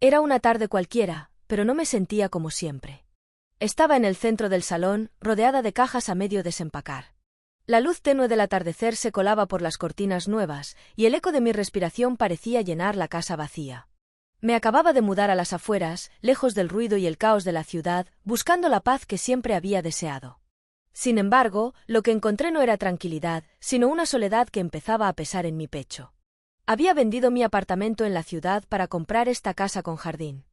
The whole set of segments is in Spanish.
Era una tarde cualquiera, pero no me sentía como siempre. Estaba en el centro del salón, rodeada de cajas a medio desempacar. La luz tenue del atardecer se colaba por las cortinas nuevas, y el eco de mi respiración parecía llenar la casa vacía. Me acababa de mudar a las afueras, lejos del ruido y el caos de la ciudad, buscando la paz que siempre había deseado. Sin embargo, lo que encontré no era tranquilidad, sino una soledad que empezaba a pesar en mi pecho. Había vendido mi apartamento en la ciudad para comprar esta casa con jardín.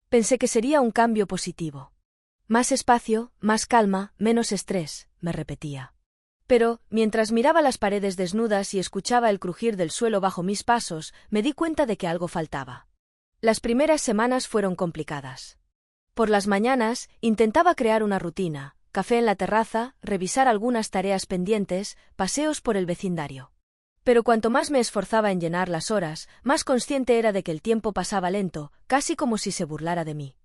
Pensé que sería un cambio positivo. Más espacio, más calma, menos estrés, me repetía. Pero, mientras miraba las paredes desnudas y escuchaba el crujir del suelo bajo mis pasos, me di cuenta de que algo faltaba. Las primeras semanas fueron complicadas. Por las mañanas, intentaba crear una rutina: café en la terraza, revisar algunas tareas pendientes, paseos por el vecindario. Pero cuanto más me esforzaba en llenar las horas, más consciente era de que el tiempo pasaba lento, casi como si se burlara de mí.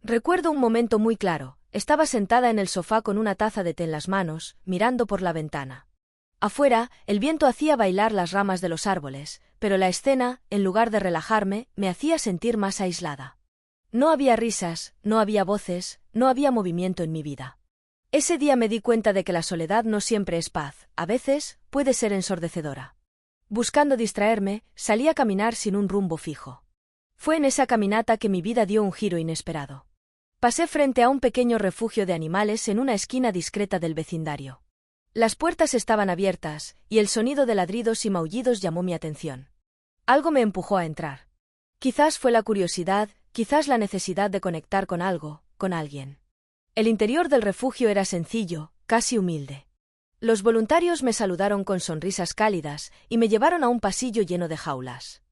Recuerdo un momento muy claro: estaba sentada en el sofá con una taza de té en las manos, mirando por la ventana. Afuera, el viento hacía bailar las ramas de los árboles, pero la escena, en lugar de relajarme, me hacía sentir más aislada. No había risas, no había voces, no había movimiento en mi vida. Ese día me di cuenta de que la soledad no siempre es paz, a veces, puede ser ensordecedora. Buscando distraerme, salí a caminar sin un rumbo fijo. Fue en esa caminata que mi vida dio un giro inesperado. Pasé frente a un pequeño refugio de animales en una esquina discreta del vecindario. Las puertas estaban abiertas, y el sonido de ladridos y maullidos llamó mi atención. Algo me empujó a entrar. Quizás fue la curiosidad, quizás la necesidad de conectar con algo, con alguien. El interior del refugio era sencillo, casi humilde. Los voluntarios me saludaron con sonrisas cálidas, y me llevaron a un pasillo lleno de jaulas.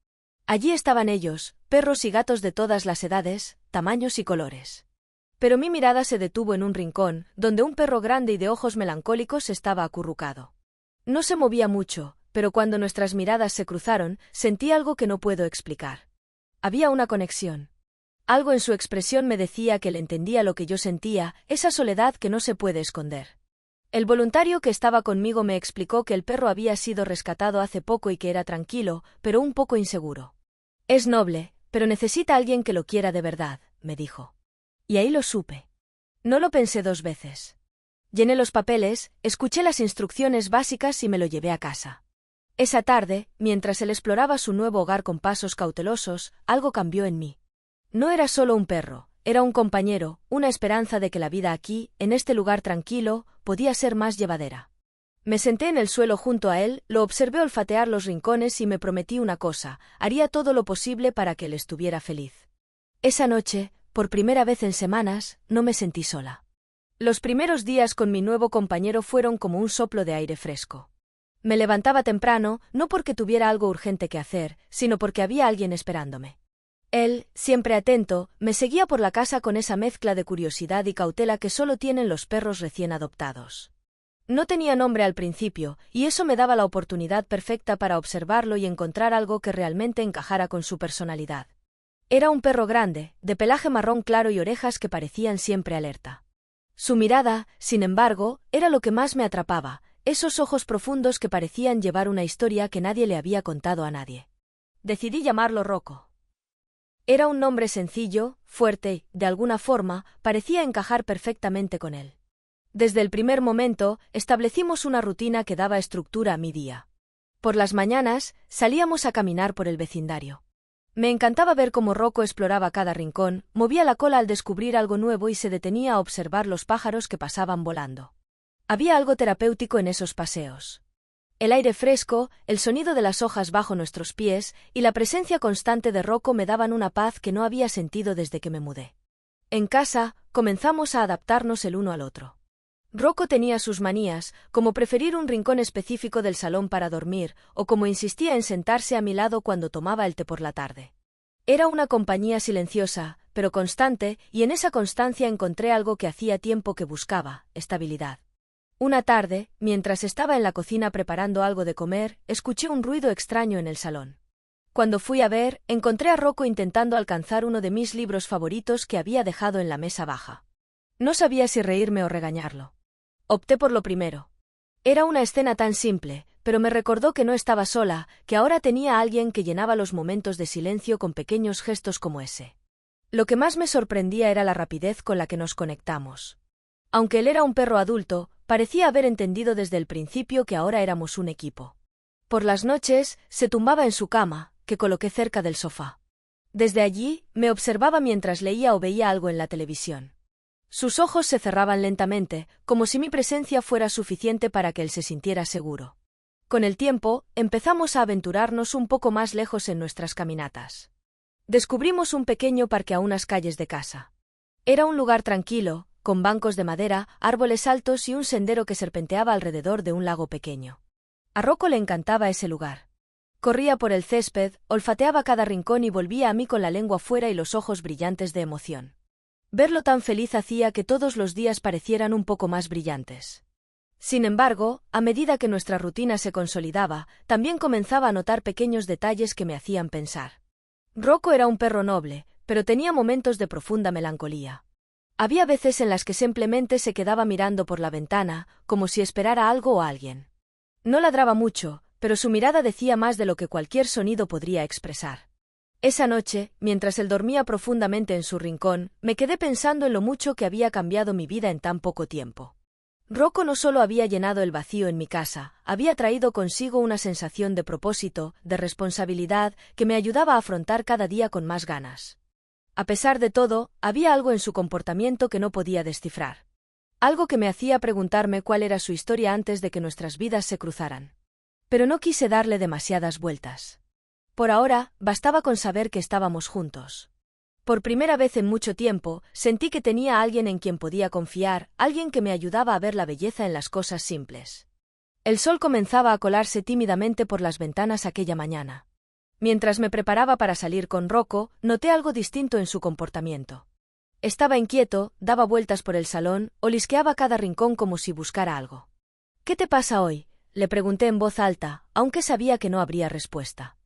Allí estaban ellos, perros y gatos de todas las edades, tamaños y colores. Pero mi mirada se detuvo en un rincón, donde un perro grande y de ojos melancólicos estaba acurrucado. No se movía mucho, pero cuando nuestras miradas se cruzaron, sentí algo que no puedo explicar. Había una conexión. Algo en su expresión me decía que él entendía lo que yo sentía, esa soledad que no se puede esconder. El voluntario que estaba conmigo me explicó que el perro había sido rescatado hace poco y que era tranquilo, pero un poco inseguro. Es noble, pero necesita a alguien que lo quiera de verdad, me dijo. Y ahí lo supe. No lo pensé dos veces. Llené los papeles, escuché las instrucciones básicas y me lo llevé a casa. Esa tarde, mientras él exploraba su nuevo hogar con pasos cautelosos, algo cambió en mí. No era solo un perro, era un compañero, una esperanza de que la vida aquí, en este lugar tranquilo, podía ser más llevadera. Me senté en el suelo junto a él, lo observé olfatear los rincones y me prometí una cosa: haría todo lo posible para que él estuviera feliz. Esa noche, por primera vez en semanas, no me sentí sola. Los primeros días con mi nuevo compañero fueron como un soplo de aire fresco. Me levantaba temprano, no porque tuviera algo urgente que hacer, sino porque había alguien esperándome. Él, siempre atento, me seguía por la casa con esa mezcla de curiosidad y cautela que solo tienen los perros recién adoptados. No tenía nombre al principio, y eso me daba la oportunidad perfecta para observarlo y encontrar algo que realmente encajara con su personalidad. Era un perro grande, de pelaje marrón claro y orejas que parecían siempre alerta. Su mirada, sin embargo, era lo que más me atrapaba, esos ojos profundos que parecían llevar una historia que nadie le había contado a nadie. Decidí llamarlo Rocco. Era un nombre sencillo, fuerte y, de alguna forma, parecía encajar perfectamente con él. Desde el primer momento, establecimos una rutina que daba estructura a mi día. Por las mañanas, salíamos a caminar por el vecindario. Me encantaba ver cómo Rocco exploraba cada rincón, movía la cola al descubrir algo nuevo y se detenía a observar los pájaros que pasaban volando. Había algo terapéutico en esos paseos. El aire fresco, el sonido de las hojas bajo nuestros pies y la presencia constante de Rocco me daban una paz que no había sentido desde que me mudé. En casa, comenzamos a adaptarnos el uno al otro. Rocco tenía sus manías, como preferir un rincón específico del salón para dormir, o como insistía en sentarse a mi lado cuando tomaba el té por la tarde. Era una compañía silenciosa, pero constante, y en esa constancia encontré algo que hacía tiempo que buscaba: estabilidad. Una tarde, mientras estaba en la cocina preparando algo de comer, escuché un ruido extraño en el salón. Cuando fui a ver, encontré a Rocco intentando alcanzar uno de mis libros favoritos que había dejado en la mesa baja. No sabía si reírme o regañarlo. Opté por lo primero. Era una escena tan simple, pero me recordó que no estaba sola, que ahora tenía a alguien que llenaba los momentos de silencio con pequeños gestos como ese. Lo que más me sorprendía era la rapidez con la que nos conectamos. Aunque él era un perro adulto, parecía haber entendido desde el principio que ahora éramos un equipo. Por las noches, se tumbaba en su cama, que coloqué cerca del sofá. Desde allí, me observaba mientras leía o veía algo en la televisión. Sus ojos se cerraban lentamente, como si mi presencia fuera suficiente para que él se sintiera seguro. Con el tiempo, empezamos a aventurarnos un poco más lejos en nuestras caminatas. Descubrimos un pequeño parque a unas calles de casa. Era un lugar tranquilo, con bancos de madera, árboles altos y un sendero que serpenteaba alrededor de un lago pequeño. A Rocco le encantaba ese lugar. Corría por el césped, olfateaba cada rincón y volvía a mí con la lengua fuera y los ojos brillantes de emoción. Verlo tan feliz hacía que todos los días parecieran un poco más brillantes. Sin embargo, a medida que nuestra rutina se consolidaba, también comenzaba a notar pequeños detalles que me hacían pensar. Rocco era un perro noble, pero tenía momentos de profunda melancolía. Había veces en las que simplemente se quedaba mirando por la ventana, como si esperara algo o a alguien. No ladraba mucho, pero su mirada decía más de lo que cualquier sonido podría expresar. Esa noche, mientras él dormía profundamente en su rincón, me quedé pensando en lo mucho que había cambiado mi vida en tan poco tiempo. Rocco no solo había llenado el vacío en mi casa, había traído consigo una sensación de propósito, de responsabilidad, que me ayudaba a afrontar cada día con más ganas. A pesar de todo, había algo en su comportamiento que no podía descifrar. Algo que me hacía preguntarme cuál era su historia antes de que nuestras vidas se cruzaran. Pero no quise darle demasiadas vueltas. Por ahora, bastaba con saber que estábamos juntos. Por primera vez en mucho tiempo, sentí que tenía a alguien en quien podía confiar, alguien que me ayudaba a ver la belleza en las cosas simples. El sol comenzaba a colarse tímidamente por las ventanas aquella mañana. Mientras me preparaba para salir con Rocco, noté algo distinto en su comportamiento. Estaba inquieto, daba vueltas por el salón, olisqueaba cada rincón como si buscara algo. «¿Qué te pasa hoy?», le pregunté en voz alta, aunque sabía que no habría respuesta.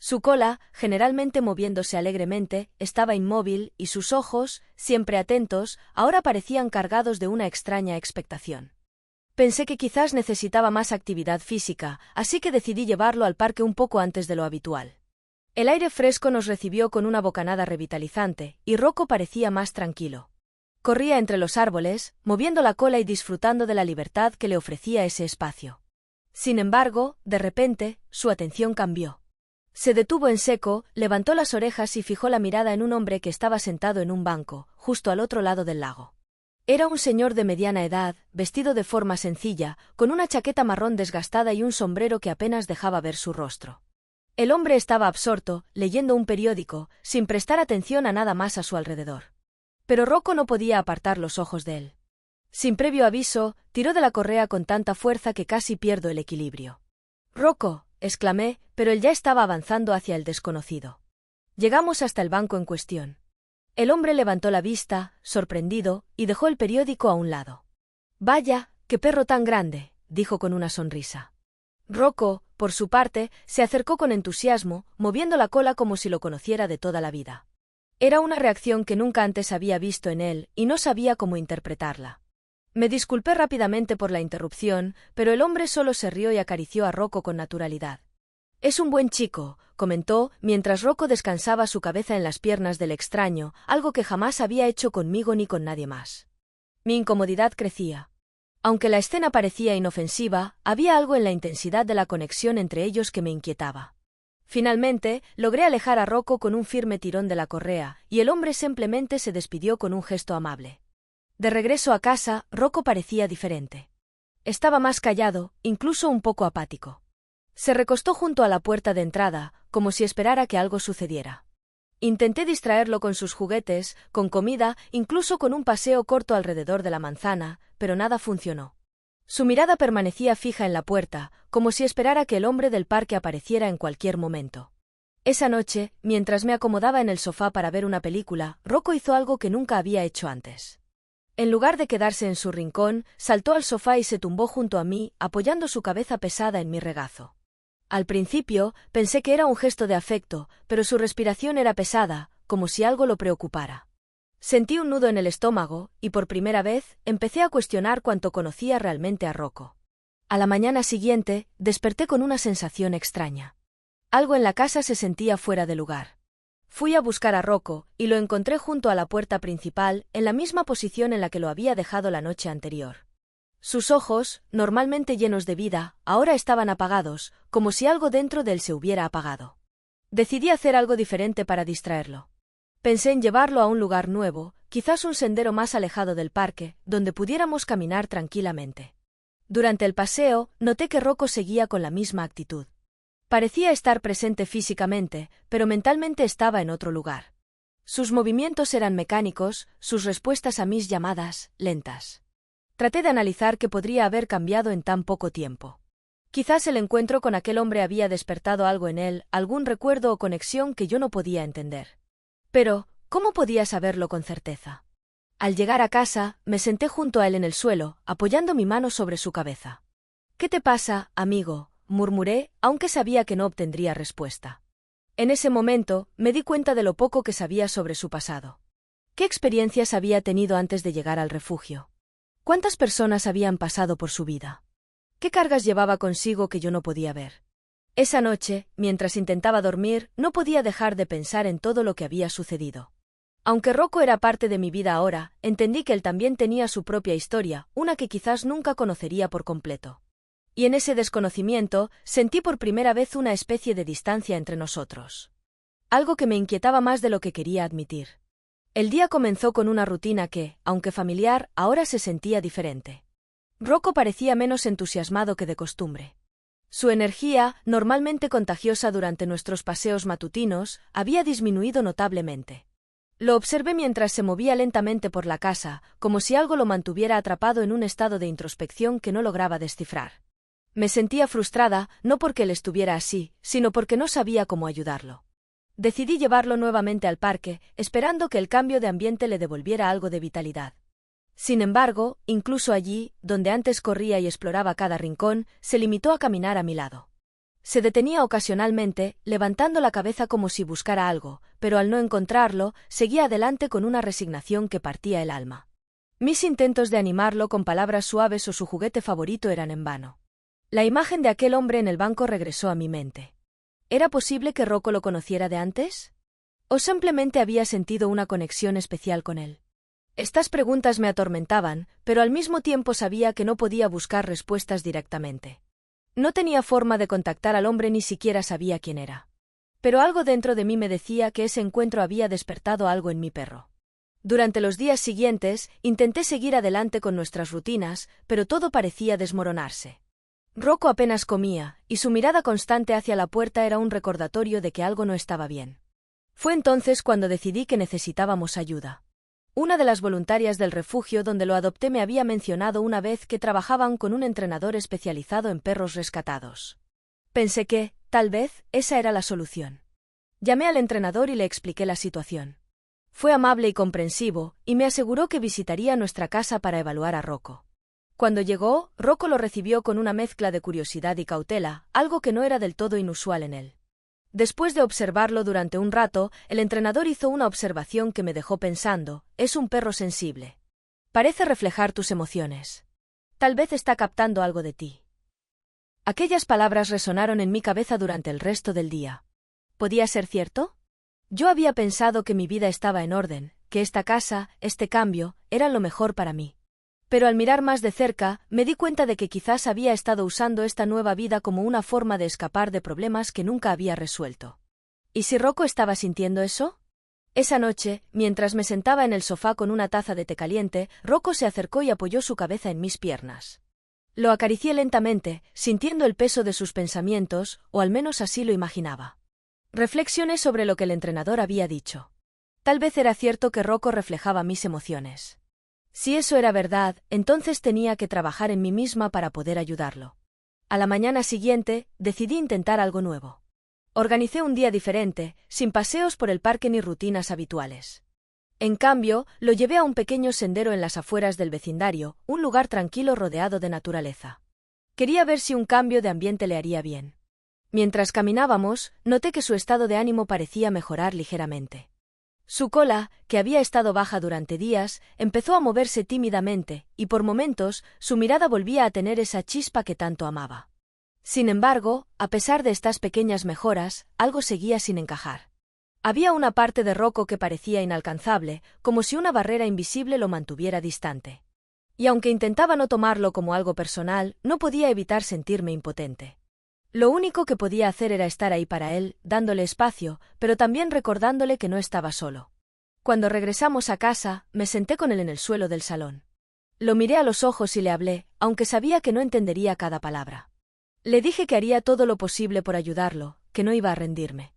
Su cola, generalmente moviéndose alegremente, estaba inmóvil y sus ojos, siempre atentos, ahora parecían cargados de una extraña expectación. Pensé que quizás necesitaba más actividad física, así que decidí llevarlo al parque un poco antes de lo habitual. El aire fresco nos recibió con una bocanada revitalizante, y Rocco parecía más tranquilo. Corría entre los árboles, moviendo la cola y disfrutando de la libertad que le ofrecía ese espacio. Sin embargo, de repente, su atención cambió. Se detuvo en seco, levantó las orejas y fijó la mirada en un hombre que estaba sentado en un banco, justo al otro lado del lago. Era un señor de mediana edad, vestido de forma sencilla, con una chaqueta marrón desgastada y un sombrero que apenas dejaba ver su rostro. El hombre estaba absorto, leyendo un periódico, sin prestar atención a nada más a su alrededor. Pero Rocco no podía apartar los ojos de él. Sin previo aviso, tiró de la correa con tanta fuerza que casi pierdo el equilibrio. «Rocco», exclamé, pero él ya estaba avanzando hacia el desconocido. Llegamos hasta el banco en cuestión. El hombre levantó la vista, sorprendido, y dejó el periódico a un lado. «Vaya, qué perro tan grande», dijo con una sonrisa. Rocco, por su parte, se acercó con entusiasmo, moviendo la cola como si lo conociera de toda la vida. Era una reacción que nunca antes había visto en él, y no sabía cómo interpretarla. Me disculpé rápidamente por la interrupción, pero el hombre solo se rió y acarició a Rocco con naturalidad. «Es un buen chico», comentó, mientras Rocco descansaba su cabeza en las piernas del extraño, algo que jamás había hecho conmigo ni con nadie más. Mi incomodidad crecía. Aunque la escena parecía inofensiva, había algo en la intensidad de la conexión entre ellos que me inquietaba. Finalmente, logré alejar a Rocco con un firme tirón de la correa, y el hombre simplemente se despidió con un gesto amable. De regreso a casa, Rocco parecía diferente. Estaba más callado, incluso un poco apático. Se recostó junto a la puerta de entrada, como si esperara que algo sucediera. Intenté distraerlo con sus juguetes, con comida, incluso con un paseo corto alrededor de la manzana, pero nada funcionó. Su mirada permanecía fija en la puerta, como si esperara que el hombre del parque apareciera en cualquier momento. Esa noche, mientras me acomodaba en el sofá para ver una película, Rocco hizo algo que nunca había hecho antes. En lugar de quedarse en su rincón, saltó al sofá y se tumbó junto a mí, apoyando su cabeza pesada en mi regazo. Al principio, pensé que era un gesto de afecto, pero su respiración era pesada, como si algo lo preocupara. Sentí un nudo en el estómago, y por primera vez, empecé a cuestionar cuánto conocía realmente a Rocco. A la mañana siguiente, desperté con una sensación extraña. Algo en la casa se sentía fuera de lugar. Fui a buscar a Rocco, y lo encontré junto a la puerta principal, en la misma posición en la que lo había dejado la noche anterior. Sus ojos, normalmente llenos de vida, ahora estaban apagados, como si algo dentro de él se hubiera apagado. Decidí hacer algo diferente para distraerlo. Pensé en llevarlo a un lugar nuevo, quizás un sendero más alejado del parque, donde pudiéramos caminar tranquilamente. Durante el paseo, noté que Rocco seguía con la misma actitud. Parecía estar presente físicamente, pero mentalmente estaba en otro lugar. Sus movimientos eran mecánicos, sus respuestas a mis llamadas, lentas. Traté de analizar qué podría haber cambiado en tan poco tiempo. Quizás el encuentro con aquel hombre había despertado algo en él, algún recuerdo o conexión que yo no podía entender. Pero, ¿cómo podía saberlo con certeza? Al llegar a casa, me senté junto a él en el suelo, apoyando mi mano sobre su cabeza. «¿Qué te pasa, amigo?», murmuré, aunque sabía que no obtendría respuesta. En ese momento, me di cuenta de lo poco que sabía sobre su pasado. ¿Qué experiencias había tenido antes de llegar al refugio? ¿Cuántas personas habían pasado por su vida? ¿Qué cargas llevaba consigo que yo no podía ver? Esa noche, mientras intentaba dormir, no podía dejar de pensar en todo lo que había sucedido. Aunque Rocco era parte de mi vida ahora, entendí que él también tenía su propia historia, una que quizás nunca conocería por completo. Y en ese desconocimiento, sentí por primera vez una especie de distancia entre nosotros. Algo que me inquietaba más de lo que quería admitir. El día comenzó con una rutina que, aunque familiar, ahora se sentía diferente. Rocco parecía menos entusiasmado que de costumbre. Su energía, normalmente contagiosa durante nuestros paseos matutinos, había disminuido notablemente. Lo observé mientras se movía lentamente por la casa, como si algo lo mantuviera atrapado en un estado de introspección que no lograba descifrar. Me sentía frustrada, no porque él estuviera así, sino porque no sabía cómo ayudarlo. Decidí llevarlo nuevamente al parque, esperando que el cambio de ambiente le devolviera algo de vitalidad. Sin embargo, incluso allí, donde antes corría y exploraba cada rincón, se limitó a caminar a mi lado. Se detenía ocasionalmente, levantando la cabeza como si buscara algo, pero al no encontrarlo, seguía adelante con una resignación que partía el alma. Mis intentos de animarlo con palabras suaves o su juguete favorito eran en vano. La imagen de aquel hombre en el banco regresó a mi mente. ¿Era posible que Rocco lo conociera de antes? ¿O simplemente había sentido una conexión especial con él? Estas preguntas me atormentaban, pero al mismo tiempo sabía que no podía buscar respuestas directamente. No tenía forma de contactar al hombre, ni siquiera sabía quién era. Pero algo dentro de mí me decía que ese encuentro había despertado algo en mi perro. Durante los días siguientes, intenté seguir adelante con nuestras rutinas, pero todo parecía desmoronarse. Rocco apenas comía, y su mirada constante hacia la puerta era un recordatorio de que algo no estaba bien. Fue entonces cuando decidí que necesitábamos ayuda. Una de las voluntarias del refugio donde lo adopté me había mencionado una vez que trabajaban con un entrenador especializado en perros rescatados. Pensé que, tal vez, esa era la solución. Llamé al entrenador y le expliqué la situación. Fue amable y comprensivo, y me aseguró que visitaría nuestra casa para evaluar a Rocco. Cuando llegó, Rocco lo recibió con una mezcla de curiosidad y cautela, algo que no era del todo inusual en él. Después de observarlo durante un rato, el entrenador hizo una observación que me dejó pensando: es un perro sensible. Parece reflejar tus emociones. Tal vez está captando algo de ti. Aquellas palabras resonaron en mi cabeza durante el resto del día. ¿Podía ser cierto? Yo había pensado que mi vida estaba en orden, que esta casa, este cambio, eran lo mejor para mí. Pero al mirar más de cerca, me di cuenta de que quizás había estado usando esta nueva vida como una forma de escapar de problemas que nunca había resuelto. ¿Y si Rocco estaba sintiendo eso? Esa noche, mientras me sentaba en el sofá con una taza de té caliente, Rocco se acercó y apoyó su cabeza en mis piernas. Lo acaricié lentamente, sintiendo el peso de sus pensamientos, o al menos así lo imaginaba. Reflexioné sobre lo que el entrenador había dicho. Tal vez era cierto que Rocco reflejaba mis emociones. Si eso era verdad, entonces tenía que trabajar en mí misma para poder ayudarlo. A la mañana siguiente, decidí intentar algo nuevo. Organicé un día diferente, sin paseos por el parque ni rutinas habituales. En cambio, lo llevé a un pequeño sendero en las afueras del vecindario, un lugar tranquilo rodeado de naturaleza. Quería ver si un cambio de ambiente le haría bien. Mientras caminábamos, noté que su estado de ánimo parecía mejorar ligeramente. Su cola, que había estado baja durante días, empezó a moverse tímidamente, y por momentos, su mirada volvía a tener esa chispa que tanto amaba. Sin embargo, a pesar de estas pequeñas mejoras, algo seguía sin encajar. Había una parte de Rocco que parecía inalcanzable, como si una barrera invisible lo mantuviera distante. Y aunque intentaba no tomarlo como algo personal, no podía evitar sentirme impotente. Lo único que podía hacer era estar ahí para él, dándole espacio, pero también recordándole que no estaba solo. Cuando regresamos a casa, me senté con él en el suelo del salón. Lo miré a los ojos y le hablé, aunque sabía que no entendería cada palabra. Le dije que haría todo lo posible por ayudarlo, que no iba a rendirme.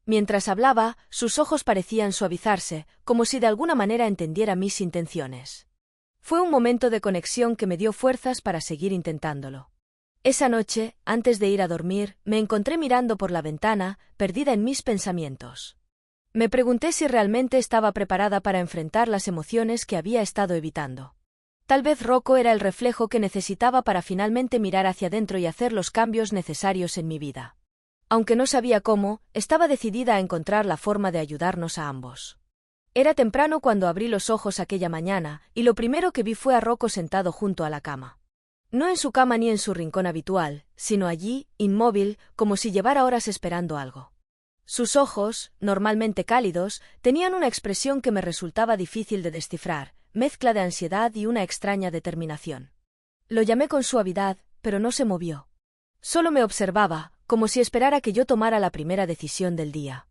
Mientras hablaba, sus ojos parecían suavizarse, como si de alguna manera entendiera mis intenciones. Fue un momento de conexión que me dio fuerzas para seguir intentándolo. Esa noche, antes de ir a dormir, me encontré mirando por la ventana, perdida en mis pensamientos. Me pregunté si realmente estaba preparada para enfrentar las emociones que había estado evitando. Tal vez Rocco era el reflejo que necesitaba para finalmente mirar hacia adentro y hacer los cambios necesarios en mi vida. Aunque no sabía cómo, estaba decidida a encontrar la forma de ayudarnos a ambos. Era temprano cuando abrí los ojos aquella mañana, y lo primero que vi fue a Rocco sentado junto a la cama. No en su cama ni en su rincón habitual, sino allí, inmóvil, como si llevara horas esperando algo. Sus ojos, normalmente cálidos, tenían una expresión que me resultaba difícil de descifrar, mezcla de ansiedad y una extraña determinación. Lo llamé con suavidad, pero no se movió. Solo me observaba, como si esperara que yo tomara la primera decisión del día.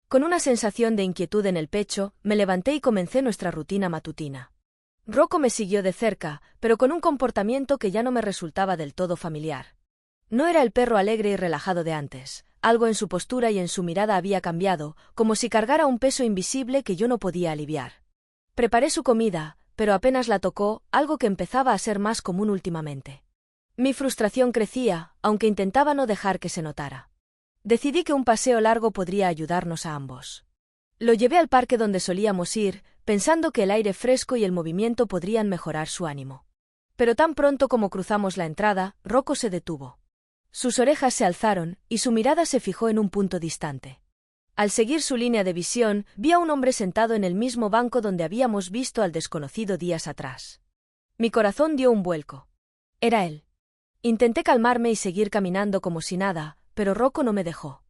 Con una sensación de inquietud en el pecho, me levanté y comencé nuestra rutina matutina. Rocco me siguió de cerca, pero con un comportamiento que ya no me resultaba del todo familiar. No era el perro alegre y relajado de antes. Algo en su postura y en su mirada había cambiado, como si cargara un peso invisible que yo no podía aliviar. Preparé su comida, pero apenas la tocó, algo que empezaba a ser más común últimamente. Mi frustración crecía, aunque intentaba no dejar que se notara. Decidí que un paseo largo podría ayudarnos a ambos. Lo llevé al parque donde solíamos ir, pensando que el aire fresco y el movimiento podrían mejorar su ánimo. Pero tan pronto como cruzamos la entrada, Rocco se detuvo. Sus orejas se alzaron, y su mirada se fijó en un punto distante. Al seguir su línea de visión, vi a un hombre sentado en el mismo banco donde habíamos visto al desconocido días atrás. Mi corazón dio un vuelco. Era él. Intenté calmarme y seguir caminando como si nada, pero Rocco no me dejó.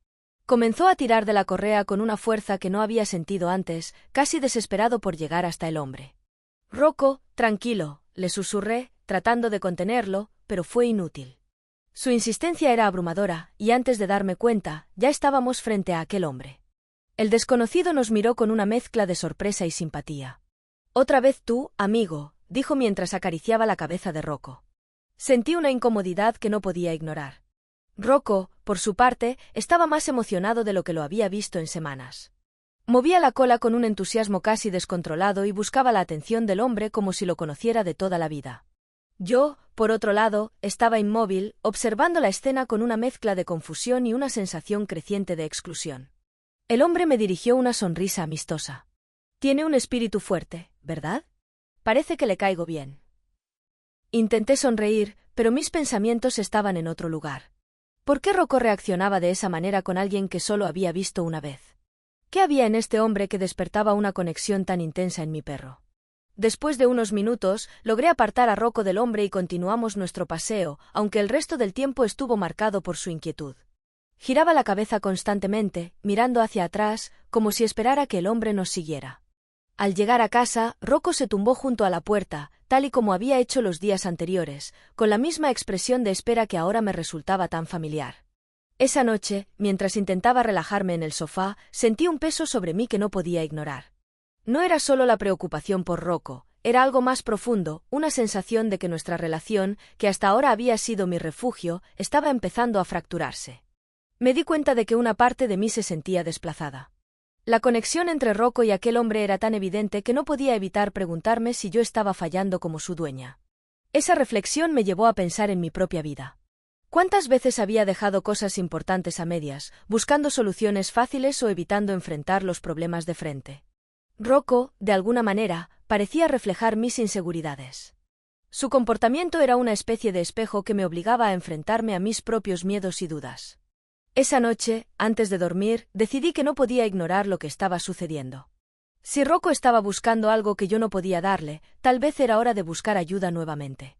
Comenzó a tirar de la correa con una fuerza que no había sentido antes, casi desesperado por llegar hasta el hombre. Rocco, tranquilo, le susurré, tratando de contenerlo, pero fue inútil. Su insistencia era abrumadora, y antes de darme cuenta, ya estábamos frente a aquel hombre. El desconocido nos miró con una mezcla de sorpresa y simpatía. «Otra vez tú, amigo», dijo mientras acariciaba la cabeza de Rocco. Sentí una incomodidad que no podía ignorar. Rocco, por su parte, estaba más emocionado de lo que lo había visto en semanas. Movía la cola con un entusiasmo casi descontrolado y buscaba la atención del hombre como si lo conociera de toda la vida. Yo, por otro lado, estaba inmóvil, observando la escena con una mezcla de confusión y una sensación creciente de exclusión. El hombre me dirigió una sonrisa amistosa. «Tiene un espíritu fuerte, ¿verdad? Parece que le caigo bien». Intenté sonreír, pero mis pensamientos estaban en otro lugar. ¿Por qué Rocco reaccionaba de esa manera con alguien que solo había visto una vez? ¿Qué había en este hombre que despertaba una conexión tan intensa en mi perro? Después de unos minutos, logré apartar a Rocco del hombre y continuamos nuestro paseo, aunque el resto del tiempo estuvo marcado por su inquietud. Giraba la cabeza constantemente, mirando hacia atrás, como si esperara que el hombre nos siguiera. Al llegar a casa, Rocco se tumbó junto a la puerta, tal y como había hecho los días anteriores, con la misma expresión de espera que ahora me resultaba tan familiar. Esa noche, mientras intentaba relajarme en el sofá, sentí un peso sobre mí que no podía ignorar. No era solo la preocupación por Rocco, era algo más profundo, una sensación de que nuestra relación, que hasta ahora había sido mi refugio, estaba empezando a fracturarse. Me di cuenta de que una parte de mí se sentía desplazada. La conexión entre Rocco y aquel hombre era tan evidente que no podía evitar preguntarme si yo estaba fallando como su dueña. Esa reflexión me llevó a pensar en mi propia vida. ¿Cuántas veces había dejado cosas importantes a medias, buscando soluciones fáciles o evitando enfrentar los problemas de frente? Rocco, de alguna manera, parecía reflejar mis inseguridades. Su comportamiento era una especie de espejo que me obligaba a enfrentarme a mis propios miedos y dudas. Esa noche, antes de dormir, decidí que no podía ignorar lo que estaba sucediendo. Si Rocco estaba buscando algo que yo no podía darle, tal vez era hora de buscar ayuda nuevamente.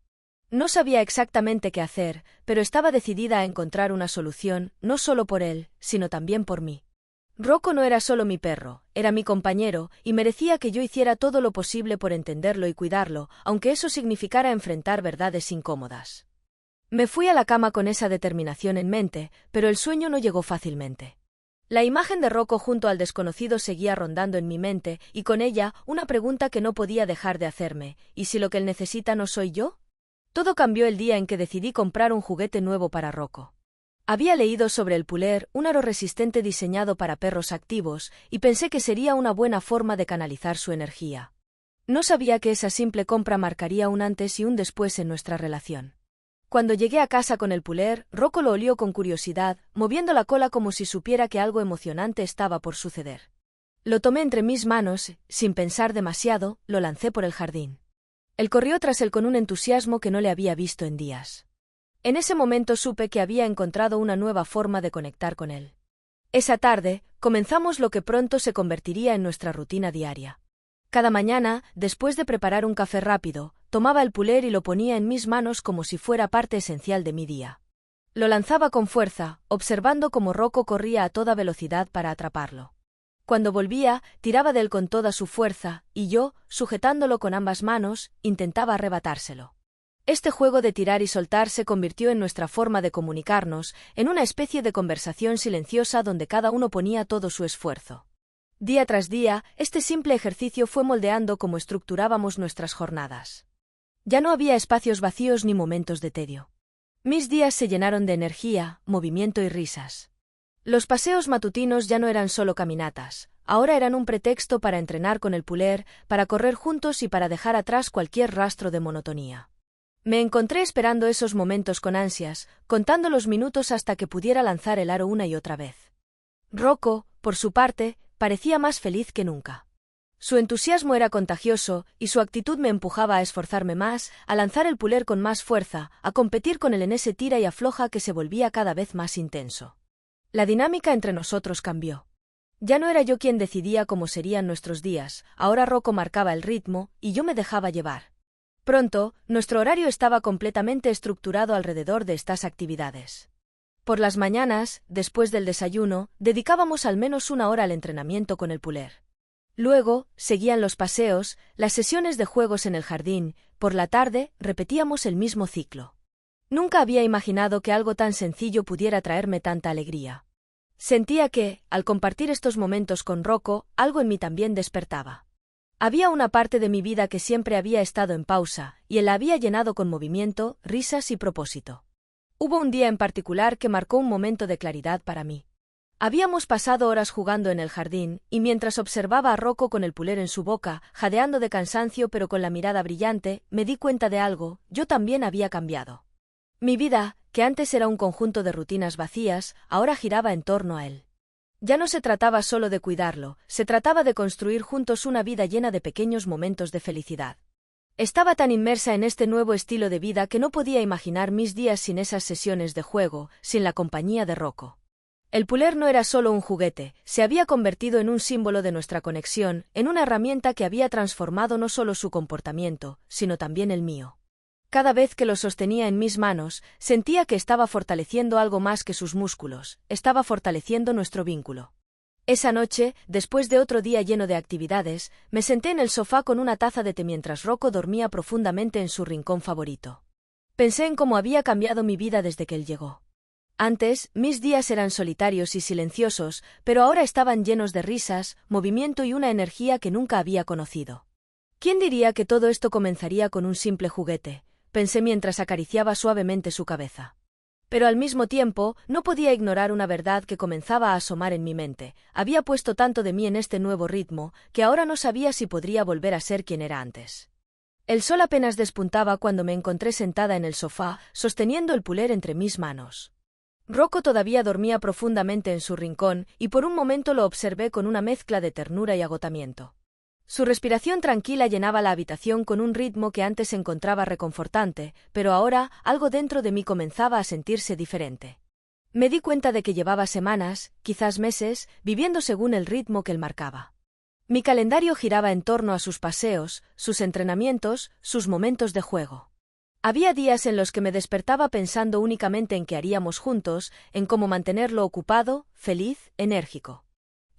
No sabía exactamente qué hacer, pero estaba decidida a encontrar una solución, no solo por él, sino también por mí. Rocco no era solo mi perro, era mi compañero, y merecía que yo hiciera todo lo posible por entenderlo y cuidarlo, aunque eso significara enfrentar verdades incómodas. Me fui a la cama con esa determinación en mente, pero el sueño no llegó fácilmente. La imagen de Rocco junto al desconocido seguía rondando en mi mente, y con ella, una pregunta que no podía dejar de hacerme: ¿y si lo que él necesita no soy yo? Todo cambió el día en que decidí comprar un juguete nuevo para Rocco. Había leído sobre el Puller, un aro resistente diseñado para perros activos, y pensé que sería una buena forma de canalizar su energía. No sabía que esa simple compra marcaría un antes y un después en nuestra relación. Cuando llegué a casa con el Puller, Rocco lo olió con curiosidad, moviendo la cola como si supiera que algo emocionante estaba por suceder. Lo tomé entre mis manos, sin pensar demasiado, lo lancé por el jardín. Él corrió tras él con un entusiasmo que no le había visto en días. En ese momento supe que había encontrado una nueva forma de conectar con él. Esa tarde, comenzamos lo que pronto se convertiría en nuestra rutina diaria. Cada mañana, después de preparar un café rápido, tomaba el Puller y lo ponía en mis manos como si fuera parte esencial de mi día. Lo lanzaba con fuerza, observando cómo Rocco corría a toda velocidad para atraparlo. Cuando volvía, tiraba de él con toda su fuerza, y yo, sujetándolo con ambas manos, intentaba arrebatárselo. Este juego de tirar y soltar se convirtió en nuestra forma de comunicarnos, en una especie de conversación silenciosa donde cada uno ponía todo su esfuerzo. Día tras día, este simple ejercicio fue moldeando cómo estructurábamos nuestras jornadas. Ya no había espacios vacíos ni momentos de tedio. Mis días se llenaron de energía, movimiento y risas. Los paseos matutinos ya no eran solo caminatas, ahora eran un pretexto para entrenar con el Puller, para correr juntos y para dejar atrás cualquier rastro de monotonía. Me encontré esperando esos momentos con ansias, contando los minutos hasta que pudiera lanzar el aro una y otra vez. Rocco, por su parte, parecía más feliz que nunca. Su entusiasmo era contagioso, y su actitud me empujaba a esforzarme más, a lanzar el Puller con más fuerza, a competir con él en ese tira y afloja que se volvía cada vez más intenso. La dinámica entre nosotros cambió. Ya no era yo quien decidía cómo serían nuestros días, ahora Rocco marcaba el ritmo, y yo me dejaba llevar. Pronto, nuestro horario estaba completamente estructurado alrededor de estas actividades. Por las mañanas, después del desayuno, dedicábamos al menos una hora al entrenamiento con el Puller. Luego, seguían los paseos, las sesiones de juegos en el jardín, por la tarde, repetíamos el mismo ciclo. Nunca había imaginado que algo tan sencillo pudiera traerme tanta alegría. Sentía que, al compartir estos momentos con Rocco, algo en mí también despertaba. Había una parte de mi vida que siempre había estado en pausa, y él la había llenado con movimiento, risas y propósito. Hubo un día en particular que marcó un momento de claridad para mí. Habíamos pasado horas jugando en el jardín, y mientras observaba a Rocco con el Puller en su boca, jadeando de cansancio pero con la mirada brillante, me di cuenta de algo: yo también había cambiado. Mi vida, que antes era un conjunto de rutinas vacías, ahora giraba en torno a él. Ya no se trataba solo de cuidarlo, se trataba de construir juntos una vida llena de pequeños momentos de felicidad. Estaba tan inmersa en este nuevo estilo de vida que no podía imaginar mis días sin esas sesiones de juego, sin la compañía de Rocco. El Puller no era solo un juguete, se había convertido en un símbolo de nuestra conexión, en una herramienta que había transformado no solo su comportamiento, sino también el mío. Cada vez que lo sostenía en mis manos, sentía que estaba fortaleciendo algo más que sus músculos, estaba fortaleciendo nuestro vínculo. Esa noche, después de otro día lleno de actividades, me senté en el sofá con una taza de té mientras Rocco dormía profundamente en su rincón favorito. Pensé en cómo había cambiado mi vida desde que él llegó. Antes, mis días eran solitarios y silenciosos, pero ahora estaban llenos de risas, movimiento y una energía que nunca había conocido. ¿Quién diría que todo esto comenzaría con un simple juguete?, pensé mientras acariciaba suavemente su cabeza. Pero al mismo tiempo, no podía ignorar una verdad que comenzaba a asomar en mi mente: había puesto tanto de mí en este nuevo ritmo, que ahora no sabía si podría volver a ser quien era antes. El sol apenas despuntaba cuando me encontré sentada en el sofá, sosteniendo el Puller entre mis manos. Rocco todavía dormía profundamente en su rincón, y por un momento lo observé con una mezcla de ternura y agotamiento. Su respiración tranquila llenaba la habitación con un ritmo que antes encontraba reconfortante, pero ahora algo dentro de mí comenzaba a sentirse diferente. Me di cuenta de que llevaba semanas, quizás meses, viviendo según el ritmo que él marcaba. Mi calendario giraba en torno a sus paseos, sus entrenamientos, sus momentos de juego. Había días en los que me despertaba pensando únicamente en qué haríamos juntos, en cómo mantenerlo ocupado, feliz, enérgico.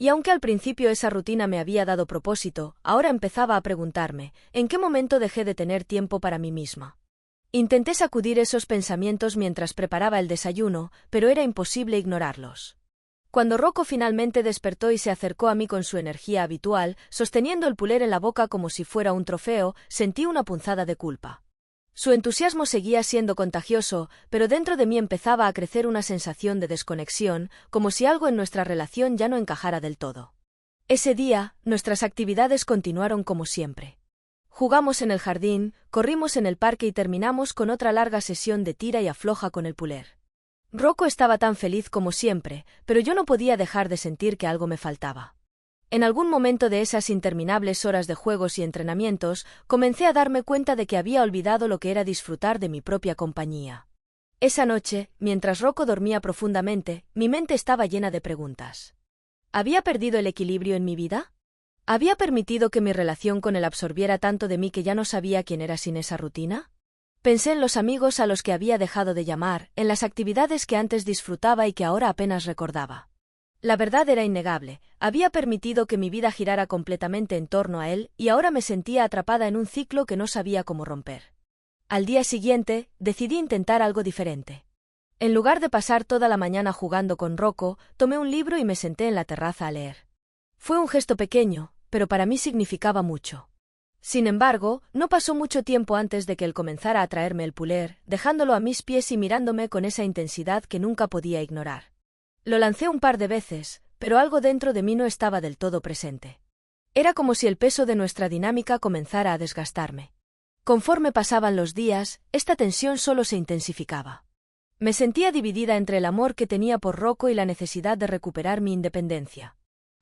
Y aunque al principio esa rutina me había dado propósito, ahora empezaba a preguntarme, ¿en qué momento dejé de tener tiempo para mí misma? Intenté sacudir esos pensamientos mientras preparaba el desayuno, pero era imposible ignorarlos. Cuando Rocco finalmente despertó y se acercó a mí con su energía habitual, sosteniendo el puler en la boca como si fuera un trofeo, sentí una punzada de culpa. Su entusiasmo seguía siendo contagioso, pero dentro de mí empezaba a crecer una sensación de desconexión, como si algo en nuestra relación ya no encajara del todo. Ese día, nuestras actividades continuaron como siempre. Jugamos en el jardín, corrimos en el parque y terminamos con otra larga sesión de tira y afloja con el puler. Rocco estaba tan feliz como siempre, pero yo no podía dejar de sentir que algo me faltaba. En algún momento de esas interminables horas de juegos y entrenamientos, comencé a darme cuenta de que había olvidado lo que era disfrutar de mi propia compañía. Esa noche, mientras Rocco dormía profundamente, mi mente estaba llena de preguntas. ¿Había perdido el equilibrio en mi vida? ¿Había permitido que mi relación con él absorbiera tanto de mí que ya no sabía quién era sin esa rutina? Pensé en los amigos a los que había dejado de llamar, en las actividades que antes disfrutaba y que ahora apenas recordaba. La verdad era innegable, había permitido que mi vida girara completamente en torno a él y ahora me sentía atrapada en un ciclo que no sabía cómo romper. Al día siguiente, decidí intentar algo diferente. En lugar de pasar toda la mañana jugando con Rocco, tomé un libro y me senté en la terraza a leer. Fue un gesto pequeño, pero para mí significaba mucho. Sin embargo, no pasó mucho tiempo antes de que él comenzara a traerme el puler, dejándolo a mis pies y mirándome con esa intensidad que nunca podía ignorar. Lo lancé un par de veces, pero algo dentro de mí no estaba del todo presente. Era como si el peso de nuestra dinámica comenzara a desgastarme. Conforme pasaban los días, esta tensión solo se intensificaba. Me sentía dividida entre el amor que tenía por Rocco y la necesidad de recuperar mi independencia.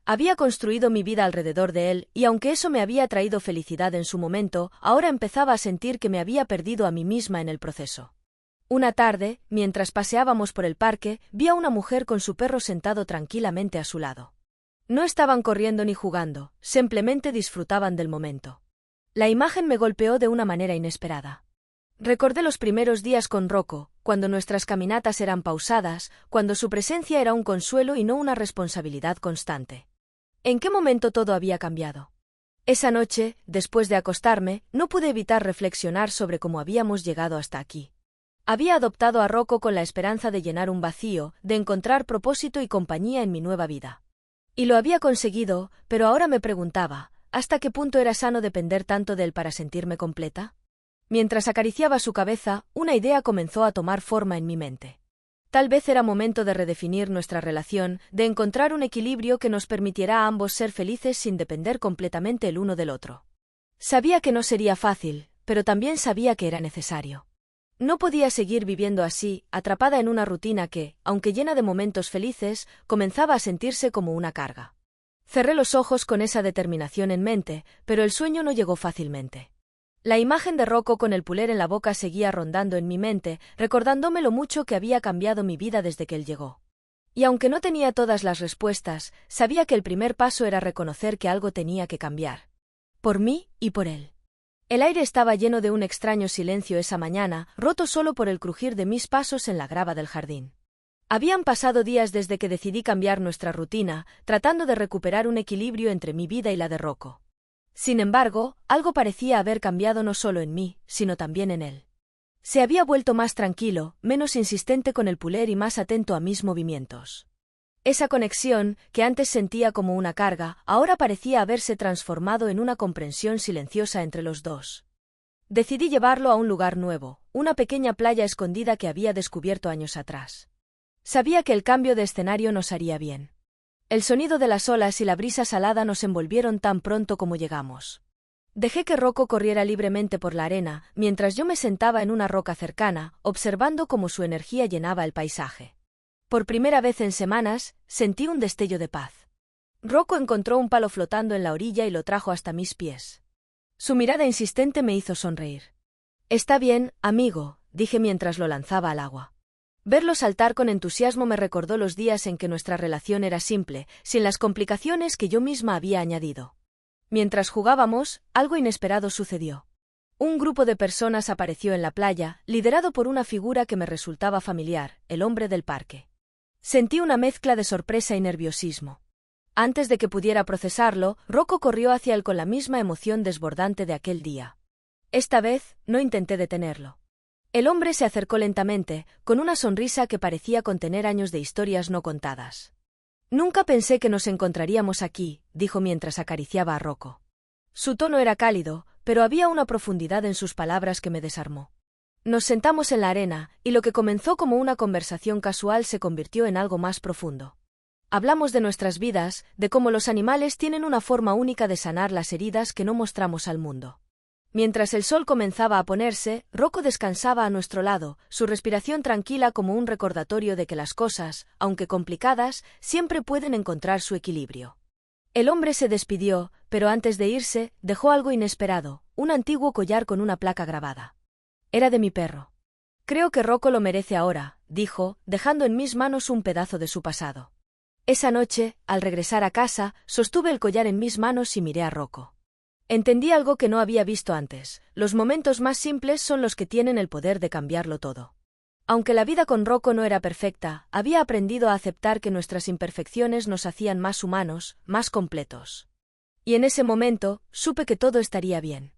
Había construido mi vida alrededor de él, y aunque eso me había traído felicidad en su momento, ahora empezaba a sentir que me había perdido a mí misma en el proceso. Una tarde, mientras paseábamos por el parque, vi a una mujer con su perro sentado tranquilamente a su lado. No estaban corriendo ni jugando, simplemente disfrutaban del momento. La imagen me golpeó de una manera inesperada. Recordé los primeros días con Rocco, cuando nuestras caminatas eran pausadas, cuando su presencia era un consuelo y no una responsabilidad constante. ¿En qué momento todo había cambiado? Esa noche, después de acostarme, no pude evitar reflexionar sobre cómo habíamos llegado hasta aquí. Había adoptado a Rocco con la esperanza de llenar un vacío, de encontrar propósito y compañía en mi nueva vida. Y lo había conseguido, pero ahora me preguntaba, ¿hasta qué punto era sano depender tanto de él para sentirme completa? Mientras acariciaba su cabeza, una idea comenzó a tomar forma en mi mente. Tal vez era momento de redefinir nuestra relación, de encontrar un equilibrio que nos permitiera a ambos ser felices sin depender completamente el uno del otro. Sabía que no sería fácil, pero también sabía que era necesario. No podía seguir viviendo así, atrapada en una rutina que, aunque llena de momentos felices, comenzaba a sentirse como una carga. Cerré los ojos con esa determinación en mente, pero el sueño no llegó fácilmente. La imagen de Rocco con el puler en la boca seguía rondando en mi mente, recordándome lo mucho que había cambiado mi vida desde que él llegó. Y aunque no tenía todas las respuestas, sabía que el primer paso era reconocer que algo tenía que cambiar. Por mí y por él. El aire estaba lleno de un extraño silencio esa mañana, roto solo por el crujir de mis pasos en la grava del jardín. Habían pasado días desde que decidí cambiar nuestra rutina, tratando de recuperar un equilibrio entre mi vida y la de Rocco. Sin embargo, algo parecía haber cambiado no solo en mí, sino también en él. Se había vuelto más tranquilo, menos insistente con el puler y más atento a mis movimientos. Esa conexión, que antes sentía como una carga, ahora parecía haberse transformado en una comprensión silenciosa entre los dos. Decidí llevarlo a un lugar nuevo, una pequeña playa escondida que había descubierto años atrás. Sabía que el cambio de escenario nos haría bien. El sonido de las olas y la brisa salada nos envolvieron tan pronto como llegamos. Dejé que Rocco corriera libremente por la arena, mientras yo me sentaba en una roca cercana, observando cómo su energía llenaba el paisaje. Por primera vez en semanas, sentí un destello de paz. Rocco encontró un palo flotando en la orilla y lo trajo hasta mis pies. Su mirada insistente me hizo sonreír. «Está bien, amigo», dije mientras lo lanzaba al agua. Verlo saltar con entusiasmo me recordó los días en que nuestra relación era simple, sin las complicaciones que yo misma había añadido. Mientras jugábamos, algo inesperado sucedió. Un grupo de personas apareció en la playa, liderado por una figura que me resultaba familiar, el hombre del parque. Sentí una mezcla de sorpresa y nerviosismo. Antes de que pudiera procesarlo, Rocco corrió hacia él con la misma emoción desbordante de aquel día. Esta vez, no intenté detenerlo. El hombre se acercó lentamente, con una sonrisa que parecía contener años de historias no contadas. Nunca pensé que nos encontraríamos aquí, dijo mientras acariciaba a Rocco. Su tono era cálido, pero había una profundidad en sus palabras que me desarmó. Nos sentamos en la arena, y lo que comenzó como una conversación casual se convirtió en algo más profundo. Hablamos de nuestras vidas, de cómo los animales tienen una forma única de sanar las heridas que no mostramos al mundo. Mientras el sol comenzaba a ponerse, Rocco descansaba a nuestro lado, su respiración tranquila como un recordatorio de que las cosas, aunque complicadas, siempre pueden encontrar su equilibrio. El hombre se despidió, pero antes de irse, dejó algo inesperado, un antiguo collar con una placa grabada. Era de mi perro. Creo que Rocco lo merece ahora, dijo, dejando en mis manos un pedazo de su pasado. Esa noche, al regresar a casa, sostuve el collar en mis manos y miré a Rocco. Entendí algo que no había visto antes: los momentos más simples son los que tienen el poder de cambiarlo todo. Aunque la vida con Rocco no era perfecta, había aprendido a aceptar que nuestras imperfecciones nos hacían más humanos, más completos. Y en ese momento, supe que todo estaría bien.